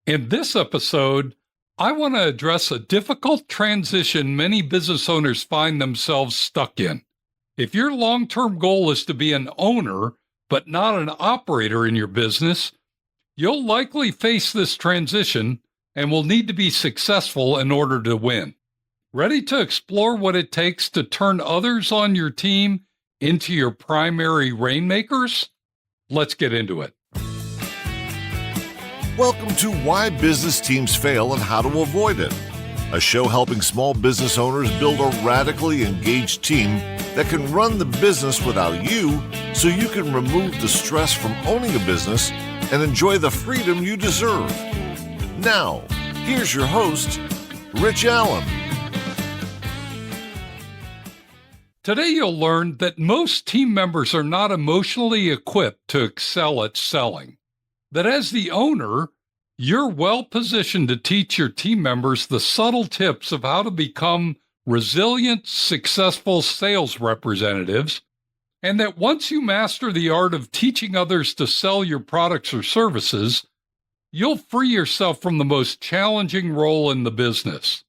In this episode, I want to address a difficult transition many business owners find themselves stuck in. If your long-term goal is to be an owner, but not an operator in your business, you'll likely face this transition and will need to be successful in order to win. Ready to explore what it takes to turn others on your team into your primary rainmakers? Let's get into it. Welcome to Why Business Teams Fail and How to Avoid It, a show helping small business owners build a radically engaged team that can run the business without you so you can remove the stress from owning a business and enjoy the freedom you deserve. Now, here's your host, Rich Allen. Today you'll learn that most team members are not emotionally equipped to excel at selling. That as the owner, you're well positioned to teach your team members the subtle tips of how to become resilient, successful sales representatives, and that once you master the art of teaching others to sell your products or services, you'll free yourself from the most challenging role in the business.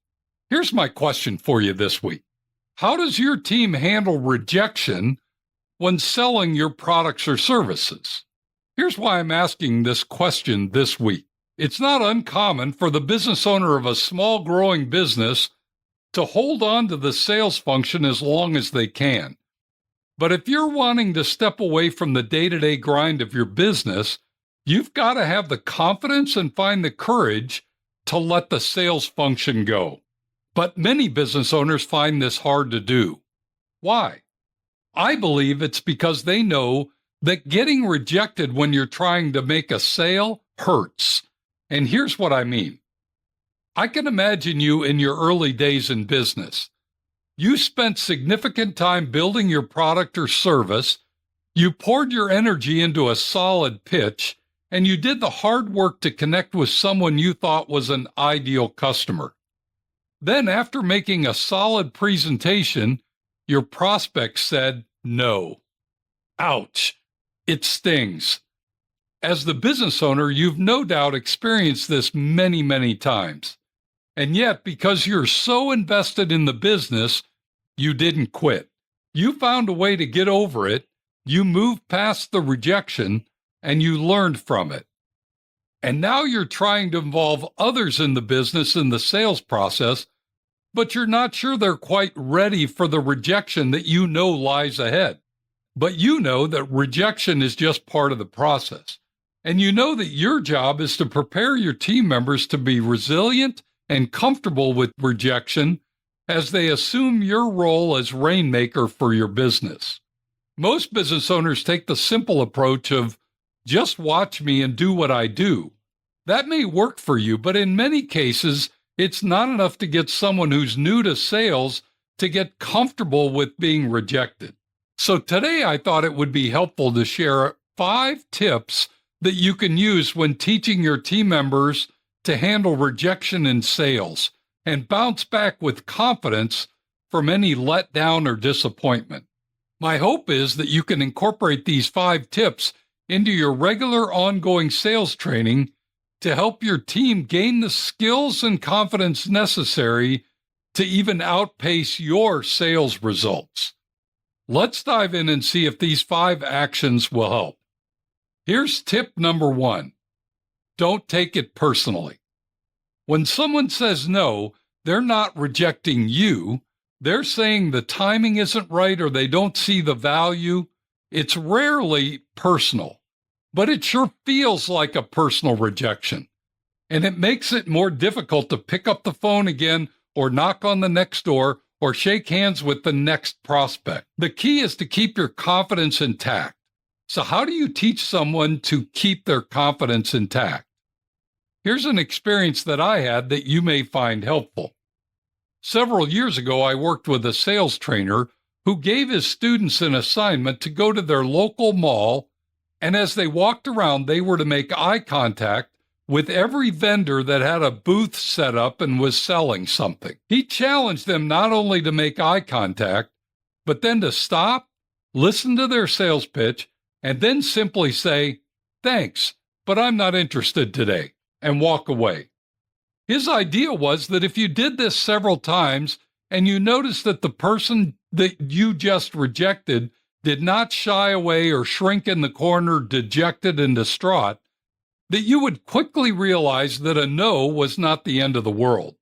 Here's my question for you this week. How does your team handle rejection when selling your products or services? Here's why I'm asking this question this week. It's not uncommon for the business owner of a small growing business to hold on to the sales function as long as they can. But if you're wanting to step away from the day-to-day grind of your business, you've got to have the confidence and find the courage to let the sales function go. But many business owners find this hard to do. Why? I believe it's because they know that getting rejected when you're trying to make a sale hurts. And here's what I mean. I can imagine you in your early days in business. You spent significant time building your product or service, you poured your energy into a solid pitch, and you did the hard work to connect with someone you thought was an ideal customer. Then, after making a solid presentation, your prospect said no. Ouch. It stings. As the business owner, you've no doubt experienced this many, many times. And yet, because you're so invested in the business, you didn't quit. You found a way to get over it, you moved past the rejection, and you learned from it. And now you're trying to involve others in the business in the sales process, but you're not sure they're quite ready for the rejection that you know lies ahead. But you know that rejection is just part of the process. And you know that your job is to prepare your team members to be resilient and comfortable with rejection as they assume your role as rainmaker for your business. Most business owners take the simple approach of just watch me and do what I do. That may work for you, but in many cases, it's not enough to get someone who's new to sales to get comfortable with being rejected. So today I thought it would be helpful to share 5 tips that you can use when teaching your team members to handle rejection in sales and bounce back with confidence from any letdown or disappointment. My hope is that you can incorporate these 5 tips into your regular ongoing sales training to help your team gain the skills and confidence necessary to even outpace your sales results. Let's dive in and see if these 5 actions will help. Here's tip number 1. Don't take it personally. When someone says no, they're not rejecting you. They're saying the timing isn't right or they don't see the value. It's rarely personal, but it sure feels like a personal rejection. And it makes it more difficult to pick up the phone again or knock on the next door or shake hands with the next prospect. The key is to keep your confidence intact. So how do you teach someone to keep their confidence intact? Here's an experience that I had that you may find helpful. Several years ago, I worked with a sales trainer who gave his students an assignment to go to their local mall, and as they walked around, they were to make eye contact with every vendor that had a booth set up and was selling something. He challenged them not only to make eye contact, but then to stop, listen to their sales pitch, and then simply say, "Thanks, but I'm not interested today." and walk away. His idea was that if you did this several times and you noticed that the person that you just rejected did not shy away or shrink in the corner dejected and distraught, that you would quickly realize that a no was not the end of the world.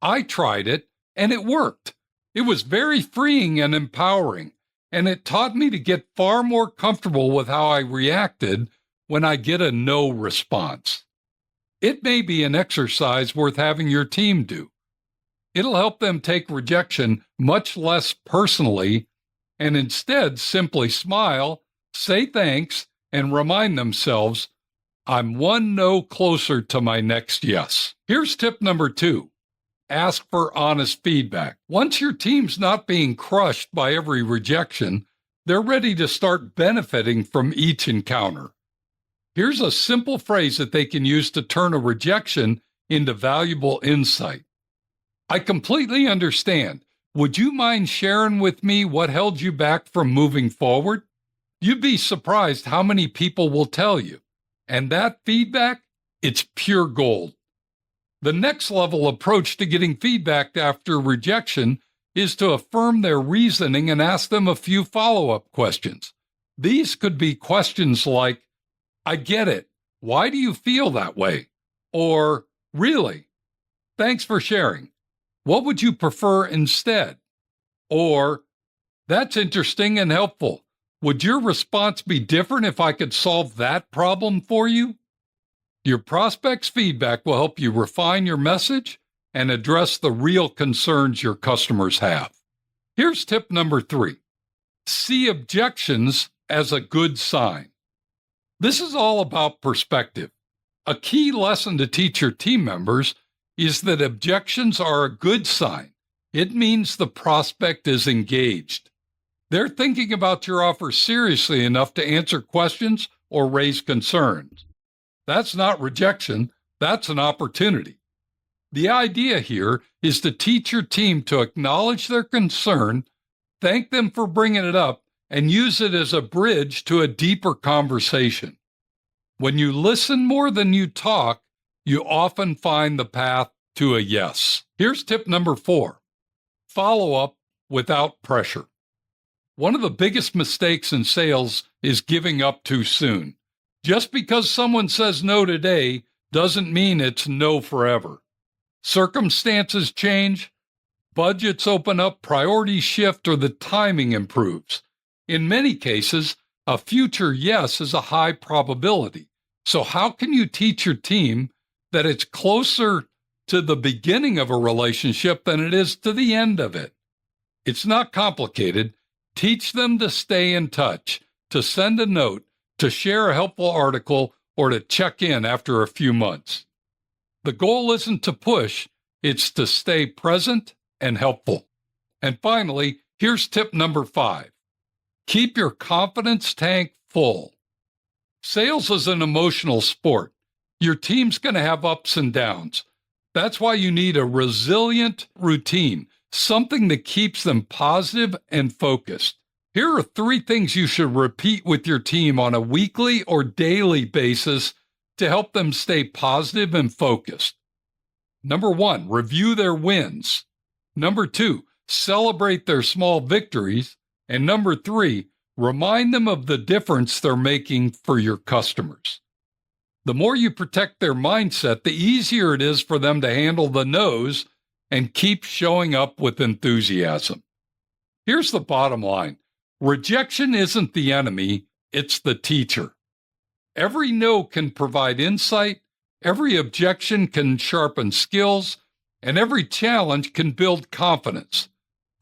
I tried it, and it worked. It was very freeing and empowering, and it taught me to get far more comfortable with how I reacted when I get a no response. It may be an exercise worth having your team do. It'll help them take rejection much less personally and instead simply smile, say thanks, and remind themselves, I'm one no closer to my next yes. Here's tip number 2. Ask for honest feedback. Once your team's not being crushed by every rejection, they're ready to start benefiting from each encounter. Here's a simple phrase that they can use to turn a rejection into valuable insight. I completely understand. Would you mind sharing with me what held you back from moving forward? You'd be surprised how many people will tell you. And that feedback, it's pure gold. The next level approach to getting feedback after rejection is to affirm their reasoning and ask them a few follow-up questions. These could be questions like, I get it. Why do you feel that way? Or, really? Thanks for sharing. What would you prefer instead? Or, that's interesting and helpful. Would your response be different if I could solve that problem for you? Your prospect's feedback will help you refine your message and address the real concerns your customers have. Here's tip number 3. See objections as a good sign. This is all about perspective. A key lesson to teach your team members is that objections are a good sign. It means the prospect is engaged. They're thinking about your offer seriously enough to answer questions or raise concerns. That's not rejection, that's an opportunity. The idea here is to teach your team to acknowledge their concern, thank them for bringing it up, and use it as a bridge to a deeper conversation. When you listen more than you talk, you often find the path to a yes. Here's tip number 4. Follow up without pressure. One of the biggest mistakes in sales is giving up too soon. Just because someone says no today doesn't mean it's no forever. Circumstances change, budgets open up, priorities shift, or the timing improves. In many cases, a future yes is a high probability. So how can you teach your team that it's closer to the beginning of a relationship than it is to the end of it? It's not complicated. Teach them to stay in touch, to send a note, to share a helpful article, or to check in after a few months. The goal isn't to push, it's to stay present and helpful. And finally, here's tip number 5. Keep your confidence tank full. Sales is an emotional sport. Your team's going to have ups and downs. That's why you need a resilient routine, something that keeps them positive and focused. Here are 3 things you should repeat with your team on a weekly or daily basis to help them stay positive and focused. Number 1, review their wins. Number 2, celebrate their small victories. And number 3, remind them of the difference they're making for your customers. The more you protect their mindset, the easier it is for them to handle the no's and keep showing up with enthusiasm. Here's the bottom line. Rejection isn't the enemy, it's the teacher. Every no can provide insight, every objection can sharpen skills, and every challenge can build confidence.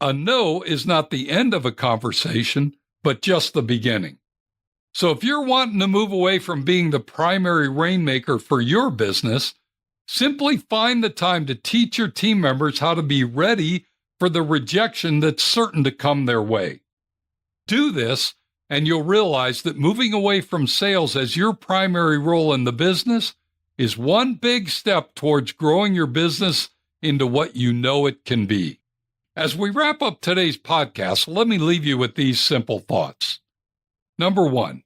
A no is not the end of a conversation, but just the beginning. So if you're wanting to move away from being the primary rainmaker for your business, simply find the time to teach your team members how to be ready for the rejection that's certain to come their way. Do this, and you'll realize that moving away from sales as your primary role in the business is one big step towards growing your business into what you know it can be. As we wrap up today's podcast, let me leave you with these simple thoughts. Number 1,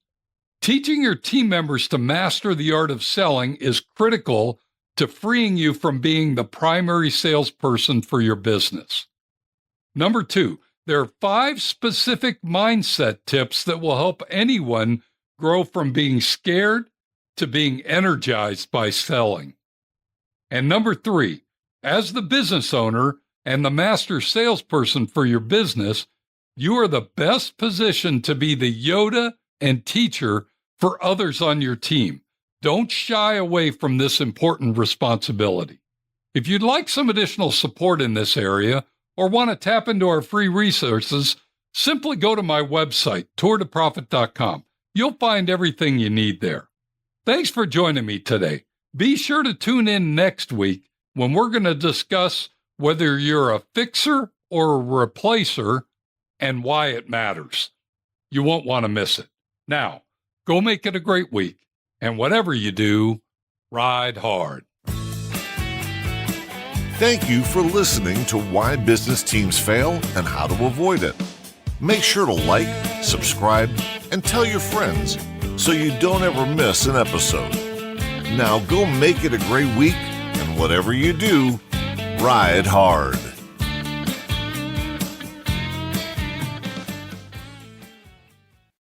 Teaching your team members to master the art of selling is critical to freeing you from being the primary salesperson for your business. Number 2, there are 5 specific mindset tips that will help anyone grow from being scared to being energized by selling. And number 3, as the business owner and the master salesperson for your business, you are the best positioned to be the Yoda and teacher for others on your team. Don't shy away from this important responsibility. If you'd like some additional support in this area or want to tap into our free resources, simply go to my website, tourtoprofit.com. You'll find everything you need there. Thanks for joining me today. Be sure to tune in next week when we're going to discuss whether you're a fixer or a replacer and why it matters. You won't want to miss it. Now, go make it a great week, and whatever you do, ride hard. Thank you for listening to Why Business Teams Fail and How to Avoid It. Make sure to like, subscribe, and tell your friends so you don't ever miss an episode. Now go make it a great week, and whatever you do, ride hard.